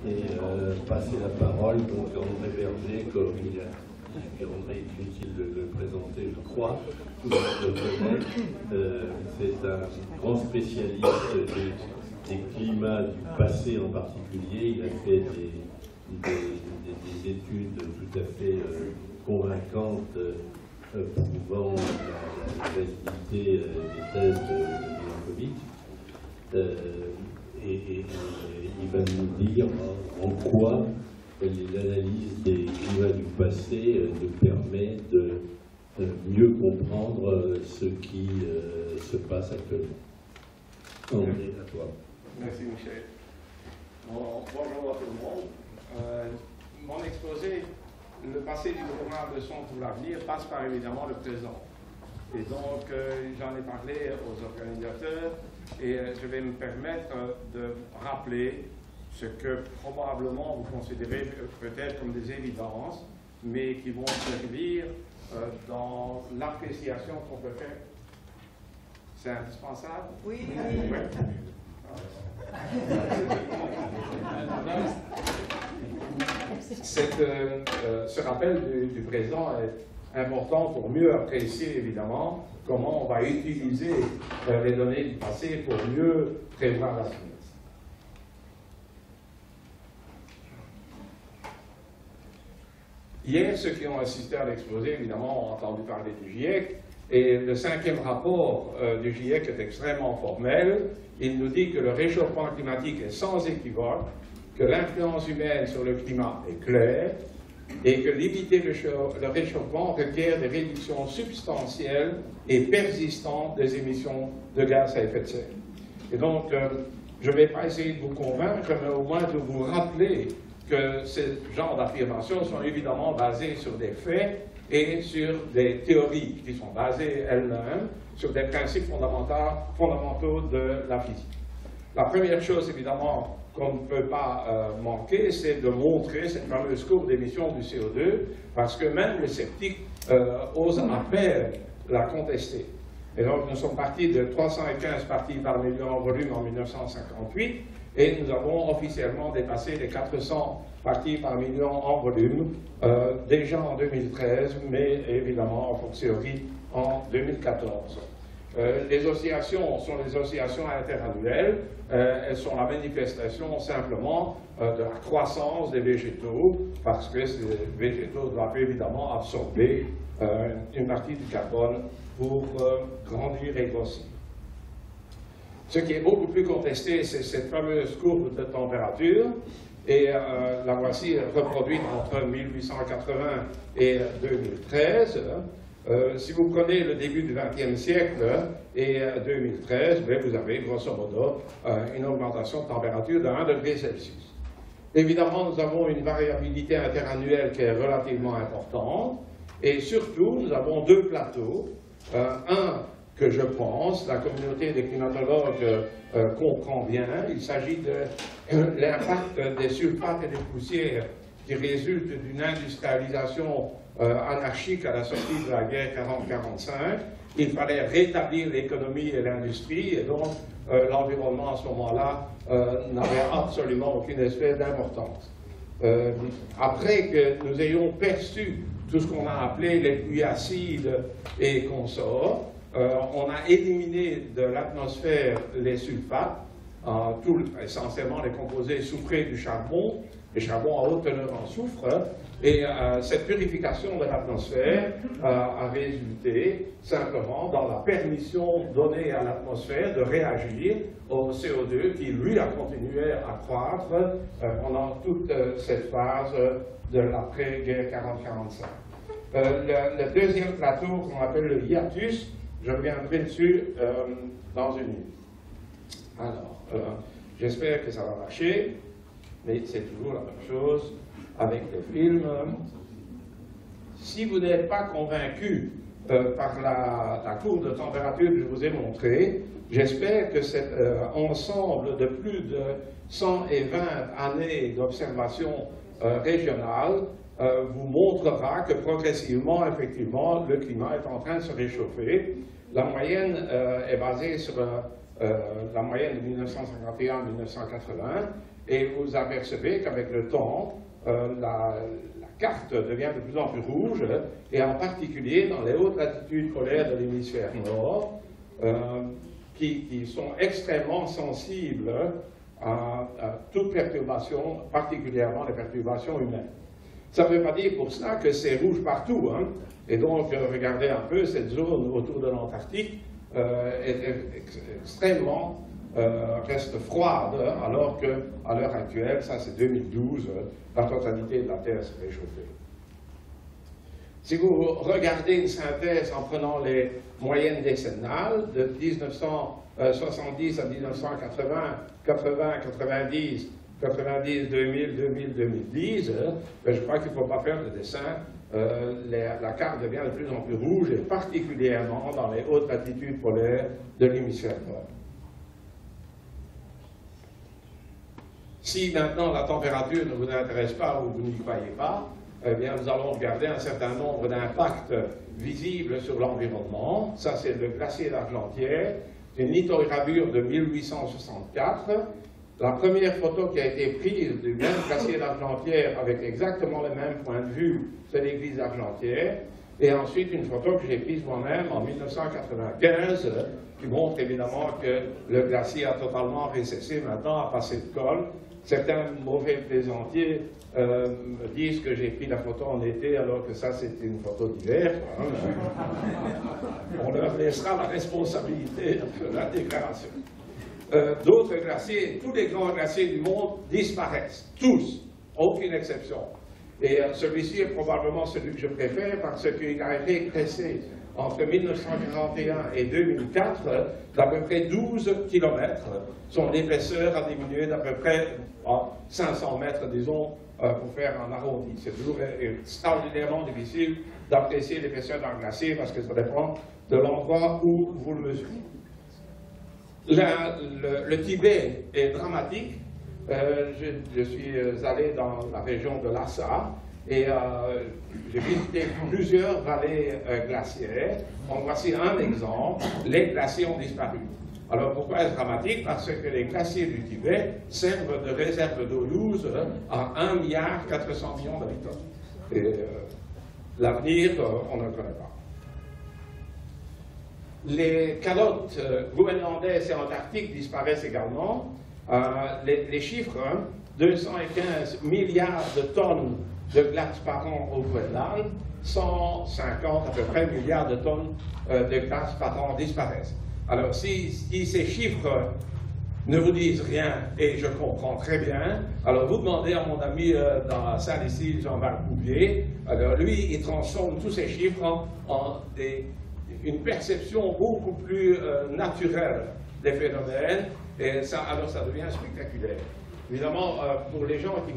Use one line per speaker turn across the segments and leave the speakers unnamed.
et passer la parole donc à André Berger, comme il a André est inutile de le présenter, je crois. Tout le monde le connaît. C'est un grand spécialiste des climats du passé en particulier. Il a fait des études tout à fait convaincantes prouvant la validité des thèses de Milankovic. Et il va nous dire en quoi l'analyse des climats du passé nous permet de mieux comprendre ce qui se passe actuellement. André, à toi.
Merci Michel. Bonjour à tout le monde. Mon exposé, le passé du gouvernement de son pour l'avenir, passe par évidemment le présent. Et donc j'en ai parlé aux organisateurs et je vais me permettre de rappeler ce que probablement vous considérez peut-être comme des évidences, mais qui vont servir dans l'appréciation qu'on peut faire. C'est indispensable? Oui. Ce rappel du présent est important pour mieux apprécier évidemment comment on va utiliser les données du passé pour mieux prévoir la suite. Hier, ceux qui ont assisté à l'exposé, évidemment, ont entendu parler du GIEC, et le 5e rapport du GIEC est extrêmement formel. Il nous dit que le réchauffement climatique est sans équivoque, que l'influence humaine sur le climat est claire, et que limiter le réchauffement requiert des réductions substantielles et persistantes des émissions de gaz à effet de serre. Et donc, je ne vais pas essayer de vous convaincre, mais au moins de vous rappeler que ce genre d'affirmations sont évidemment basées sur des faits et sur des théories qui sont basées elles-mêmes sur des principes fondamentaux de la physique. La première chose, évidemment, qu'on ne peut pas manquer, c'est de montrer cette fameuse courbe d'émission du CO2, parce que même les sceptiques osent à peine la contester. Et donc, nous sommes partis de 315 parties par million en volume en 1958, et nous avons officiellement dépassé les 400 parties par million en volume, déjà en 2013, mais évidemment en fortiori en 2014. Les oscillations sont les oscillations interannuelles, elles sont la manifestation simplement de la croissance des végétaux, parce que ces végétaux doivent évidemment absorber une partie du carbone pour grandir et grossir. Ce qui est beaucoup plus contesté, c'est cette fameuse courbe de température, et la voici reproduite entre 1880 et 2013. Si vous prenez le début du XXe siècle et 2013, vous avez grosso modo une augmentation de température de 1 degré Celsius. Évidemment, nous avons une variabilité interannuelle qui est relativement importante, et surtout, nous avons deux plateaux. Un que je pense, la communauté des climatologues comprend bien. Il s'agit de l'impact des sulfates et des poussières qui résulte d'une industrialisation anarchique à la sortie de la guerre 40-45. Il fallait rétablir l'économie et l'industrie, et donc l'environnement à ce moment-là n'avait absolument aucune espèce d'importance. Après que nous ayons perçu tout ce qu'on a appelé les pluies acides et consorts, on a éliminé de l'atmosphère les sulfates, essentiellement les composés soufrés du charbon, les charbons à haute teneur en soufre, et cette purification de l'atmosphère a résulté simplement dans la permission donnée à l'atmosphère de réagir au CO2 qui, lui, a continué à croître pendant toute cette phase de l'après-guerre 40-45. Le deuxième plateau qu'on appelle le hiatus, je reviendrai dessus dans une minute. Alors, j'espère que ça va marcher, mais c'est toujours la même chose avec le film. Si vous n'êtes pas convaincu par la courbe de température que je vous ai montrée, j'espère que cet ensemble de plus de 120 années d'observation régionale vous montrera que progressivement, effectivement, le climat est en train de se réchauffer. La moyenne est basée sur la moyenne de 1951-1980, Et vous apercevez qu'avec le temps, la carte devient de plus en plus rouge, et en particulier dans les hautes latitudes polaires de l'hémisphère nord, qui sont extrêmement sensibles à toute perturbation, particulièrement les perturbations humaines. Ça ne veut pas dire pour cela que c'est rouge partout, hein. Et donc, regardez un peu, cette zone autour de l'Antarctique extrêmement reste froide, alors qu'à l'heure actuelle, ça c'est 2012, la totalité de la Terre s'est réchauffée. Si vous regardez une synthèse en prenant les moyennes décennales de 1970 à 1980, 80, 90, 90, 2000, 2000, 2010, je crois qu'il ne faut pas faire de dessin. La carte devient de plus en plus rouge, et particulièrement dans les hautes latitudes polaires de l'hémisphère nord. Si maintenant la température ne vous intéresse pas ou vous n'y croyez pas, eh bien nous allons regarder un certain nombre d'impacts visibles sur l'environnement. Ça c'est le glacier d'Argentière, une lithogravure de 1864. La première photo qui a été prise du même glacier d'Argentière avec exactement le même point de vue, c'est l'église d'Argentière. Et ensuite une photo que j'ai prise moi-même en 1995, qui montre évidemment que le glacier a totalement récessé maintenant, a passé de col. Certains mauvais plaisantiers me disent que j'ai pris la photo en été alors que ça c'était une photo d'hiver. On leur laissera la responsabilité de la déclaration. D'autres glaciers, tous les grands glaciers du monde disparaissent, tous, aucune exception. Et celui-ci est probablement celui que je préfère parce qu'il a régressé entre 1941 et 2004 d'à peu près 12 km. Son épaisseur a diminué d'à peu près 500 mètres, disons, pour faire un arrondi. C'est toujours extraordinairement difficile d'apprécier l'épaisseur d'un glacier parce que ça dépend de l'endroit où vous le mesurez. Le Tibet est dramatique. Je suis allé dans la région de Lhasa et j'ai visité plusieurs vallées glaciaires. En voici un exemple. Les glaciers ont disparu. Alors pourquoi est-ce dramatique? Parce que les glaciers du Tibet servent de réserve d'eau douce à 1,4 milliard d'habitants. Et l'avenir, on ne le connaît pas. Les calottes groenlandaises et antarctiques disparaissent également. Les chiffres, 215 milliards de tonnes de glace par an au Groenland, 150 à peu près milliards de tonnes de glace par an disparaissent. Alors si ces chiffres ne vous disent rien, et je comprends très bien, alors vous demandez à mon ami dans la salle ici, Jean-Marc Bouvier, alors lui il transforme tous ces chiffres en une perception beaucoup plus naturelle des phénomènes, et ça, alors ça devient spectaculaire. Évidemment, pour les gens qui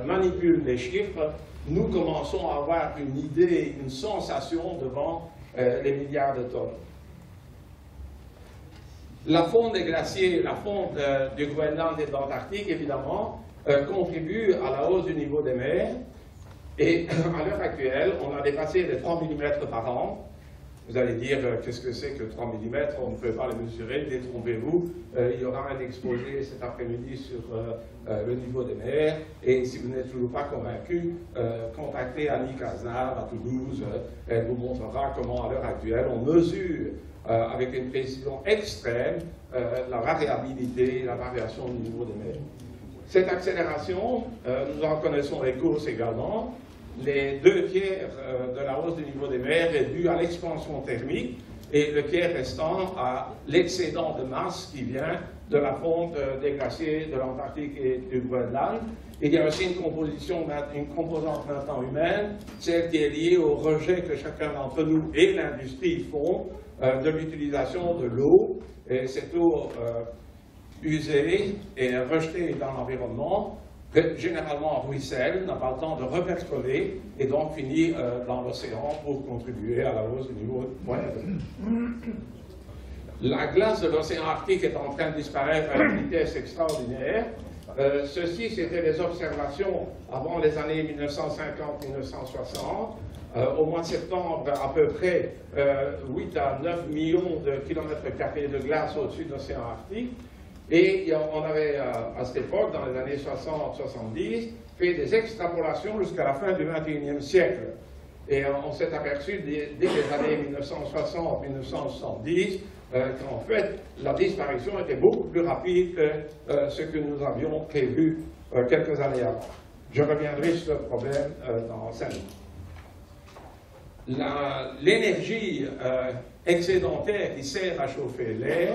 manipulent les chiffres, nous commençons à avoir une idée, une sensation devant les milliards de tonnes. La fonte des glaciers, la fonte du Groenland et de l'Antarctique, évidemment, contribue à la hausse du niveau des mers. Et à l'heure actuelle, on a dépassé les 3 mm par an. Vous allez dire, qu'est-ce que c'est que 3 mm? On ne peut pas les mesurer, détrompez-vous. Il y aura un exposé cet après-midi sur le niveau des mers. Et si vous n'êtes toujours pas convaincu, contactez Annie Cazenave à Toulouse. Elle vous montrera comment, à l'heure actuelle, on mesure avec une précision extrême la variabilité, la variation du niveau des mers. Cette accélération, nous en connaissons les causes également. Les 2 tiers de la hausse du niveau des mers est due à l'expansion thermique et le tiers restant à l'excédent de masse qui vient de la fonte des glaciers de l'Antarctique et du Groenland. Il y a aussi une composante maintenant humaine, celle qui est liée au rejet que chacun d'entre nous et l'industrie font de l'utilisation de l'eau. Et cette eau usée et rejetée dans l'environnement généralement ruisselle, n'a pas le temps de repercoler et donc finit dans l'océan pour contribuer à la hausse du niveau moyen. La glace de l'océan Arctique est en train de disparaître à une vitesse extraordinaire. Ceci, c'était les observations avant les années 1950-1960. Au mois de septembre, à peu près 8 à 9 millions de kilomètres carrés de glace au-dessus de l'océan Arctique. Et on avait, à cette époque, dans les années 60-70, fait des extrapolations jusqu'à la fin du XXIe siècle. Et on s'est aperçu dès les années 1960-1970 qu'en fait, la disparition était beaucoup plus rapide que ce que nous avions prévu quelques années avant. Je reviendrai sur ce problème dans 5 minutes. L'énergie excédentaire qui sert à chauffer l'air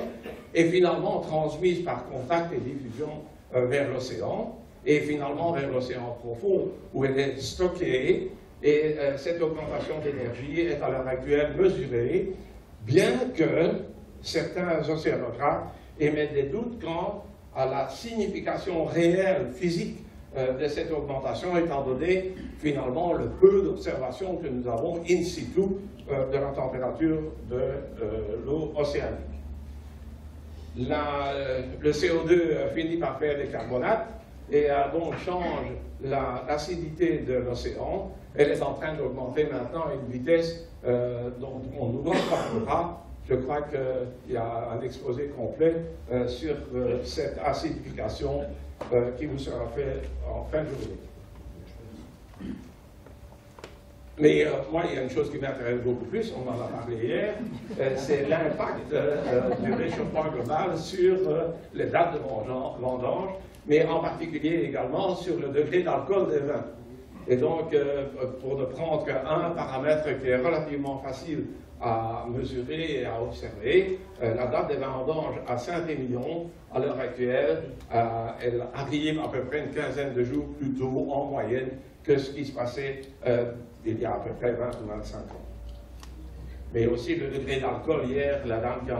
est finalement transmise par contact et diffusion vers l'océan, et finalement vers l'océan profond, où elle est stockée, et cette augmentation d'énergie est à l'heure actuelle mesurée, bien que certains océanographes émettent des doutes quant à la signification réelle, physique, de cette augmentation, étant donné finalement le peu d'observations que nous avons in situ de la température de l'eau océanique. Le CO2 finit par faire des carbonates et donc change l'acidité de l'océan. Elle est en train d'augmenter maintenant à une vitesse dont on nous reparlera. Je crois qu'il y a un exposé complet sur cette acidification qui vous sera fait en fin de journée. Mais moi, il y a une chose qui m'intéresse beaucoup plus, on en a parlé hier, c'est l'impact du réchauffement global sur les dates de vendange, mais en particulier également sur le degré d'alcool des vins. Et donc, pour ne prendre qu'un paramètre qui est relativement facile à mesurer et à observer, la date des vendanges à Saint-Émilion, à l'heure actuelle, elle arrive à peu près une quinzaine de jours plus tôt en moyenne que ce qui se passait il y a à peu près 20 ou 25 ans. Mais aussi le degré d'alcool hier, la dame qui en